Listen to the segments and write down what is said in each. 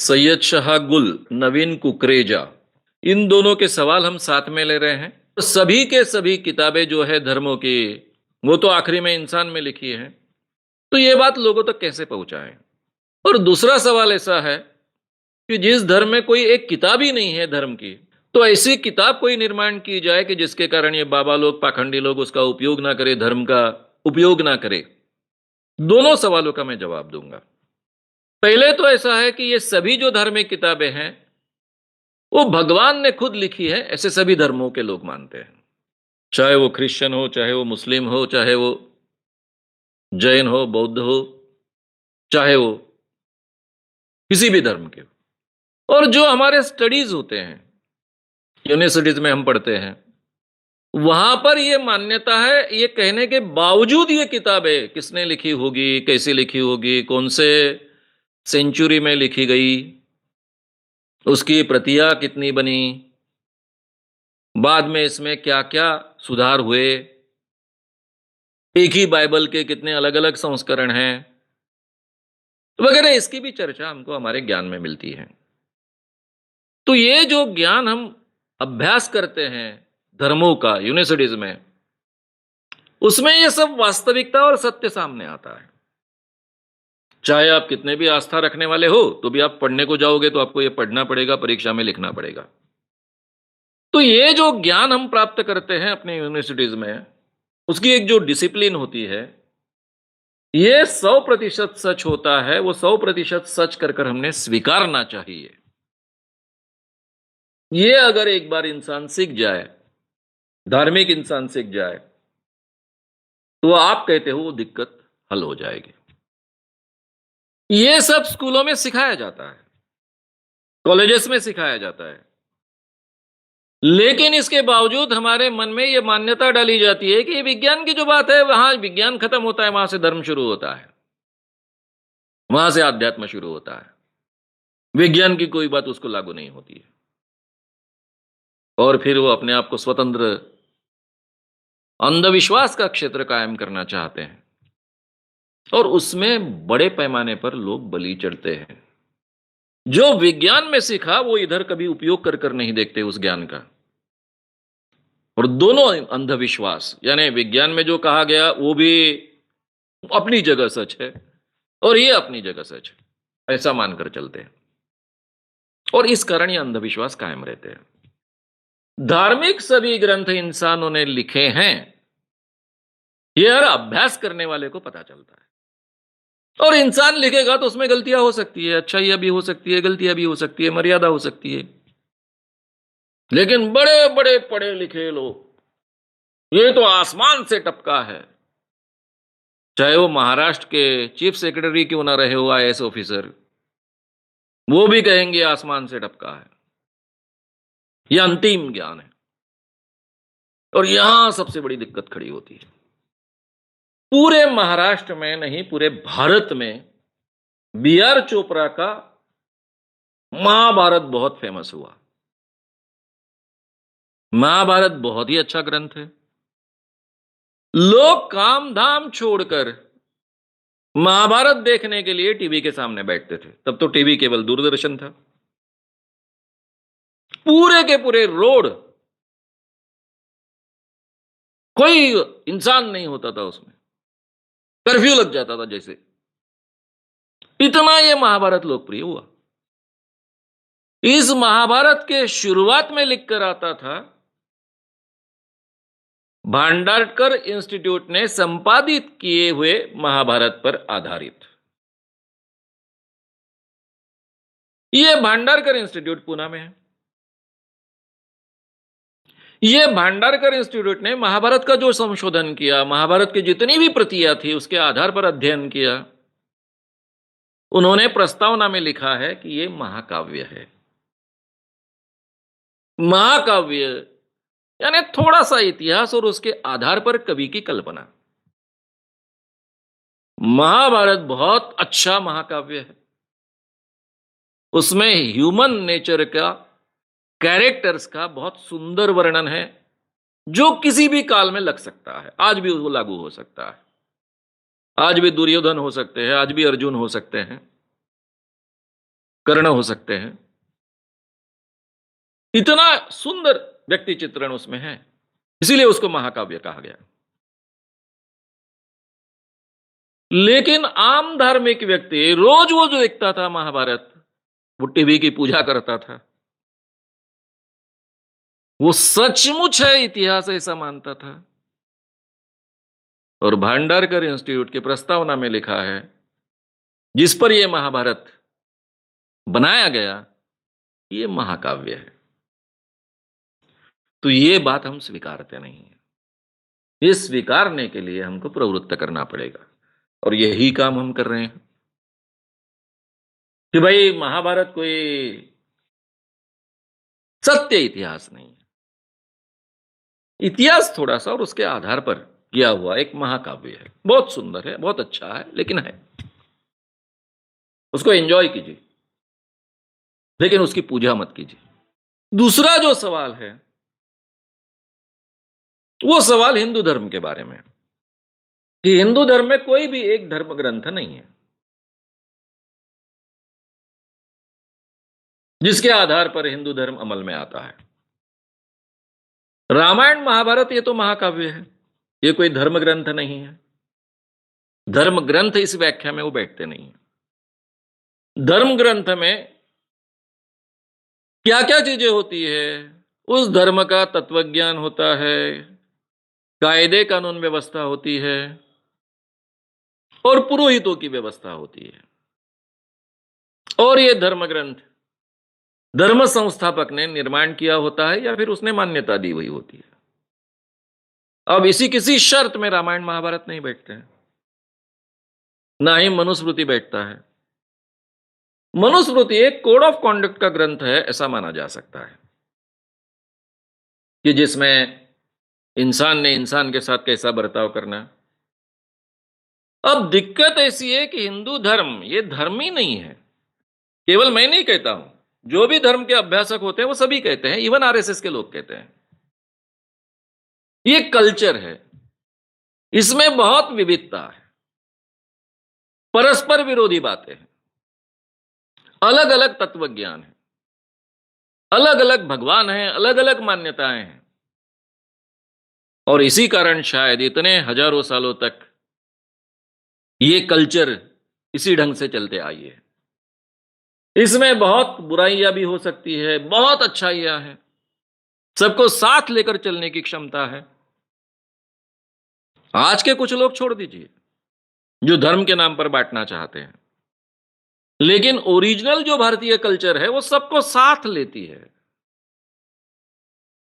सैयद शाह गुल, नवीन कुकरेजा, इन दोनों के सवाल हम साथ में ले रहे हैं। तो सभी के सभी किताबें जो है धर्मों की, वो तो आखिरी में इंसान में लिखी है। तो ये बात लोगों तक कैसे पहुंचाएं? और दूसरा सवाल ऐसा है कि जिस धर्म में कोई एक किताब ही नहीं है धर्म की, तो ऐसी किताब कोई निर्माण की जाए कि जिसके कारण ये बाबा लोग, पाखंडी लोग उसका उपयोग ना करे, धर्म का उपयोग ना करे। दोनों सवालों का मैं जवाब दूंगा। पहले तो ऐसा है कि ये सभी जो धार्मिक किताबें हैं वो भगवान ने खुद लिखी है, ऐसे सभी धर्मों के लोग मानते हैं। चाहे वो क्रिश्चियन हो, चाहे वो मुस्लिम हो, चाहे वो जैन हो, बौद्ध हो, चाहे वो किसी भी धर्म के हो। और जो हमारे स्टडीज होते हैं, यूनिवर्सिटीज में हम पढ़ते हैं, वहां पर ये मान्यता है, ये कहने के बावजूद ये किताबें किसने लिखी होगी, कैसी लिखी होगी, कौन से सेंचुरी में लिखी गई, उसकी प्रतियां कितनी बनी, बाद में इसमें क्या-क्या सुधार हुए, एक ही बाइबल के कितने अलग-अलग संस्करण हैं, वगैरह इसकी भी चर्चा हमको हमारे ज्ञान में मिलती है। तो ये जो ज्ञान हम अभ्यास करते हैं धर्मों का यूनिवर्सिटीज में, उसमें ये सब वास्तविकता और सत्य सामने आता है। चाहे आप कितने भी आस्था रखने वाले हो, तो भी आप पढ़ने को जाओगे तो आपको ये पढ़ना पड़ेगा, परीक्षा में लिखना पड़ेगा। तो ये जो ज्ञान हम प्राप्त करते हैं अपने यूनिवर्सिटीज में, उसकी एक जो डिसिप्लिन होती है, ये 100% सच होता है, वो 100% सच कर कर हमने स्वीकारना चाहिए। ये अगर एक बार इंसान सीख जाए, धार्मिक इंसान सीख जाए, तो आप कहते हो वो दिक्कत हल हो जाएगी। ये सब स्कूलों में सिखाया जाता है, कॉलेजेस में सिखाया जाता है। लेकिन इसके बावजूद हमारे मन में ये मान्यता डाली जाती है कि विज्ञान की जो बात है, वहां विज्ञान खत्म होता है, वहां से धर्म शुरू होता है, वहां से आध्यात्म शुरू होता है। विज्ञान की कोई बात उसको लागू नहीं होती है। और फिर वो अपने आप को स्वतंत्र अंधविश्वास का क्षेत्र कायम करना चाहते हैं, और उसमें बड़े पैमाने पर लोग बलि चढ़ते हैं। जो विज्ञान में सीखा वो इधर कभी उपयोग कर कर नहीं देखते उस ज्ञान का। और दोनों अंधविश्वास, यानी विज्ञान में जो कहा गया वो भी अपनी जगह सच है, और ये अपनी जगह सच है, ऐसा मानकर चलते हैं। और इस कारण ये अंधविश्वास कायम रहते हैं। धार्मिक सभी ग्रंथ इंसानों ने लिखे हैं, ये हर अभ्यास करने वाले को पता चलता है। और इंसान लिखेगा तो उसमें गलतियां हो सकती है, अच्छाइयां भी हो सकती है, गलतियां भी हो सकती है, मर्यादा हो सकती है। लेकिन बड़े बड़े पढ़े लिखे लोग, ये तो आसमान से टपका है, चाहे वो महाराष्ट्र के चीफ सेक्रेटरी क्यों ना रहे हो, आईएएस ऑफिसर, वो भी कहेंगे आसमान से टपका है। यह अंतिम ज्ञान है। और यहां सबसे बड़ी दिक्कत खड़ी होती है। पूरे महाराष्ट्र में नहीं, पूरे भारत में बी आर चोपड़ा का महाभारत बहुत फेमस हुआ। महाभारत बहुत ही अच्छा ग्रंथ है। लोग काम धाम छोड़कर महाभारत देखने के लिए टीवी के सामने बैठते थे। तब तो टीवी केवल दूरदर्शन था। पूरे के पूरे रोड, कोई इंसान नहीं होता था उसमें, कर्फ्यू लग जाता था जैसे। इतना ये महाभारत लोकप्रिय हुआ। इस महाभारत के शुरुआत में लिखकर आता था, भांडारकर इंस्टीट्यूट ने संपादित किए हुए महाभारत पर आधारित। यह भांडारकर इंस्टीट्यूट पुणे में है। यह भांडारकर इंस्टीट्यूट ने महाभारत का जो संशोधन किया, महाभारत की जितनी भी प्रतियां थी उसके आधार पर अध्ययन किया। उन्होंने प्रस्तावना में लिखा है कि यह महाकाव्य है। महाकाव्य यानी थोड़ा सा इतिहास और उसके आधार पर कवि की कल्पना। महाभारत बहुत अच्छा महाकाव्य है। उसमें ह्यूमन नेचर का, कैरेक्टर्स का बहुत सुंदर वर्णन है, जो किसी भी काल में लग सकता है। आज भी वो लागू हो सकता है। आज भी दुर्योधन हो सकते हैं, आज भी अर्जुन हो सकते हैं। कर्ण हो सकते हैं। इतना सुंदर व्यक्ति चित्रण उसमें है, इसीलिए उसको महाकाव्य कहा गया। लेकिन आम धार्मिक व्यक्ति रोज वो जो देखता था महाभारत, वो टीवी की पूजा करता था, वो सचमुच है इतिहास ऐसा मानता था। और भांडारकर इंस्टीट्यूट की प्रस्तावना में लिखा है, जिस पर यह महाभारत बनाया गया, ये महाकाव्य है। तो ये बात हम स्वीकारते नहीं है। ये स्वीकारने के लिए हमको प्रवृत्त करना पड़ेगा, और यही काम हम कर रहे हैं कि भाई महाभारत कोई सत्य इतिहास नहीं है। इतिहास थोड़ा सा और उसके आधार पर किया हुआ एक महाकाव्य है। बहुत सुंदर है, बहुत अच्छा है, लेकिन है। उसको एंजॉय कीजिए, लेकिन उसकी पूजा मत कीजिए। दूसरा जो सवाल है, वो सवाल हिंदू धर्म के बारे में, कि हिंदू धर्म में कोई भी एक धर्म ग्रंथ नहीं है जिसके आधार पर हिंदू धर्म अमल में आता है। रामायण महाभारत ये तो महाकाव्य है, ये कोई धर्म ग्रंथ नहीं है। धर्म ग्रंथ इस व्याख्या में वो बैठते नहीं है। धर्म ग्रंथ में क्या क्या चीजें होती है, उस धर्म का तत्वज्ञान होता है, कायदे कानून व्यवस्था होती है, और पुरोहितों की व्यवस्था होती है। और ये धर्म ग्रंथ धर्म संस्थापक ने निर्माण किया होता है, या फिर उसने मान्यता दी हुई होती है। अब इसी किसी शर्त में रामायण महाभारत नहीं बैठते हैं, ना ही मनुस्मृति बैठता है। मनुस्मृति एक कोड ऑफ कॉन्डक्ट का ग्रंथ है, ऐसा माना जा सकता है, कि जिसमें इंसान ने इंसान के साथ कैसा बर्ताव करना। अब दिक्कत ऐसी है कि हिंदू धर्म ये धर्म ही नहीं है। केवल मैं नहीं कहता हूं, जो भी धर्म के अभ्यासक होते हैं वो सभी कहते हैं, इवन आरएसएस के लोग कहते हैं, ये कल्चर है, इसमें बहुत विविधता है, परस्पर विरोधी बातें हैं, अलग अलग तत्व ज्ञान है, अलग अलग भगवान हैं, अलग अलग मान्यताएं हैं। और इसी कारण शायद इतने हजारों सालों तक ये कल्चर इसी ढंग से चलते आई है। इसमें बहुत बुराइयां भी हो सकती है, बहुत अच्छाइयां हैं, सबको साथ लेकर चलने की क्षमता है। आज के कुछ लोग छोड़ दीजिए, जो धर्म के नाम पर बांटना चाहते हैं, लेकिन ओरिजिनल जो भारतीय कल्चर है वो सबको साथ लेती है।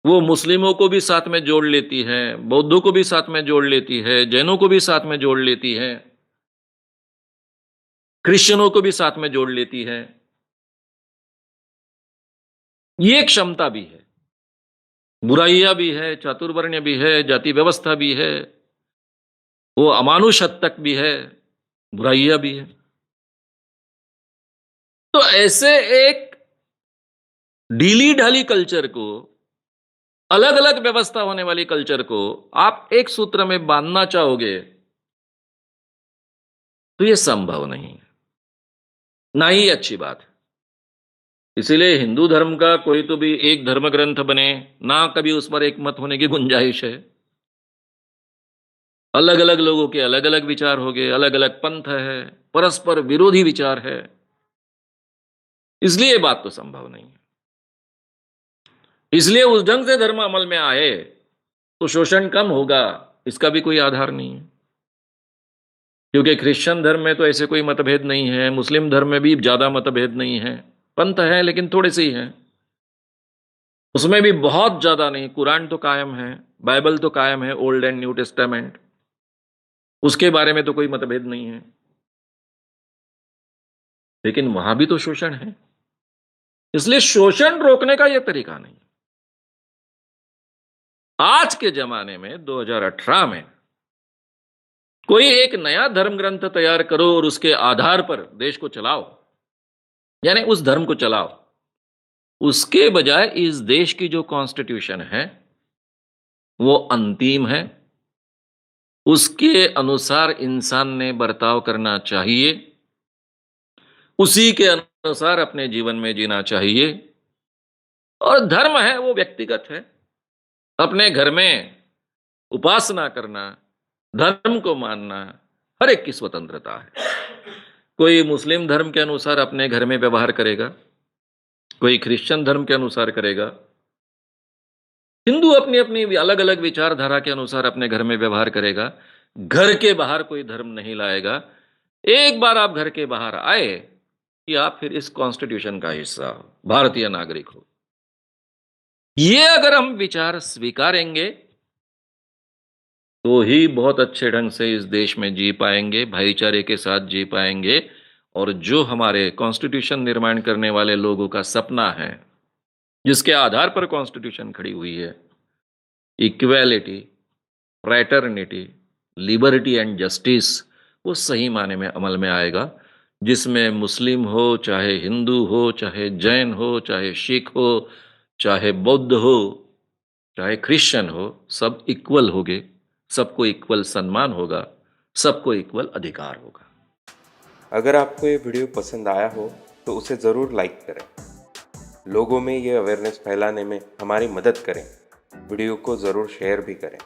वो मुस्लिमों को भी साथ में जोड़ लेती है, बौद्धों को भी साथ में जोड़ लेती है, जैनों को भी साथ में जोड़ लेती है, क्रिश्चियनों को भी साथ में जोड़ लेती है। ये क्षमता भी है, बुराइयां भी है, चातुर्वर्ण्य भी है, जाति व्यवस्था भी है, वो अमानुष हद तक भी है, बुराइयां भी है। तो ऐसे एक ढीली ढाली कल्चर को, अलग अलग व्यवस्था होने वाली कल्चर को आप एक सूत्र में बांधना चाहोगे, तो यह संभव नहीं है, ना ही अच्छी बात है। इसीलिए हिंदू धर्म का कोई तो भी एक धर्म ग्रंथ बने ना, कभी उस पर एक मत होने की गुंजाइश है। अलग अलग लोगों के अलग अलग विचार हो गए, अलग अलग पंथ है, परस्पर विरोधी विचार है, इसलिए बात तो संभव नहीं है। इसलिए उस ढंग से धर्म अमल में आए तो शोषण कम होगा, इसका भी कोई आधार नहीं है। क्योंकि क्रिश्चियन धर्म में तो ऐसे कोई मतभेद नहीं है, मुस्लिम धर्म में भी ज्यादा मतभेद नहीं है, पंथ है लेकिन थोड़े से ही हैं, उसमें भी बहुत ज्यादा नहीं। कुरान तो कायम है, बाइबल तो कायम है, ओल्ड एंड न्यू टेस्टामेंट, उसके बारे में तो कोई मतभेद नहीं है, लेकिन वहां भी तो शोषण है। इसलिए शोषण रोकने का यह तरीका नहीं। आज के जमाने में 2018 में कोई एक नया धर्म ग्रंथ तैयार करो और उसके आधार पर देश को चलाओ, यानी उस धर्म को चलाओ, उसके बजाय इस देश की जो कॉन्स्टिट्यूशन है वो अंतिम है, उसके अनुसार इंसान ने बर्ताव करना चाहिए, उसी के अनुसार अपने जीवन में जीना चाहिए। और धर्म है वो व्यक्तिगत है। अपने घर में उपासना करना, धर्म को मानना, हर एक की स्वतंत्रता है। कोई मुस्लिम धर्म के अनुसार अपने घर में व्यवहार करेगा, कोई क्रिश्चियन धर्म के अनुसार करेगा, हिंदू अपनी-अपनी अलग-अलग विचारधारा के अनुसार अपने घर में व्यवहार करेगा। घर के बाहर कोई धर्म नहीं लाएगा। एक बार आप घर के बाहर आए कि आप फिर इस कॉन्स्टिट्यूशन का हिस्सा हो, भारतीय नागरिक हो। ये अगर हम विचार स्वीकारेंगे, तो ही बहुत अच्छे ढंग से इस देश में जी पाएँगे, भाईचारे के साथ जी पाएँगे और जो हमारे कॉन्स्टिट्यूशन निर्माण करने वाले लोगों का सपना है, जिसके आधार पर कॉन्स्टिट्यूशन खड़ी हुई है, equality, fraternity, liberty and justice, वो सही मायने में अमल में आएगा, जिसमें मुस्लिम हो, चाहे हिंदू हो, चाहे जैन हो, चाहे सिख हो, चाहे बौद्ध हो, चाहे क्रिश्चियन हो, सब इक्वल होंगे, सबको इक्वल सम्मान होगा, सबको इक्वल अधिकार होगा। अगर आपको ये वीडियो पसंद आया हो तो उसे ज़रूर लाइक करें। लोगों में ये अवेयरनेस फैलाने में हमारी मदद करें। वीडियो को ज़रूर शेयर भी करें।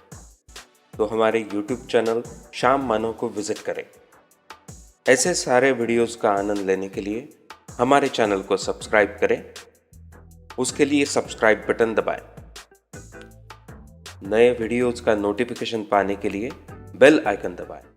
तो हमारे YouTube चैनल शाम मानव को विज़िट करें। ऐसे सारे वीडियोस का आनंद लेने के लिए हमारे चैनल को सब्सक्राइब करें। उसके लिए सब्सक्राइब बटन दबाएं। नए वीडियोस का नोटिफिकेशन पाने के लिए बेल आइकन दबाएं।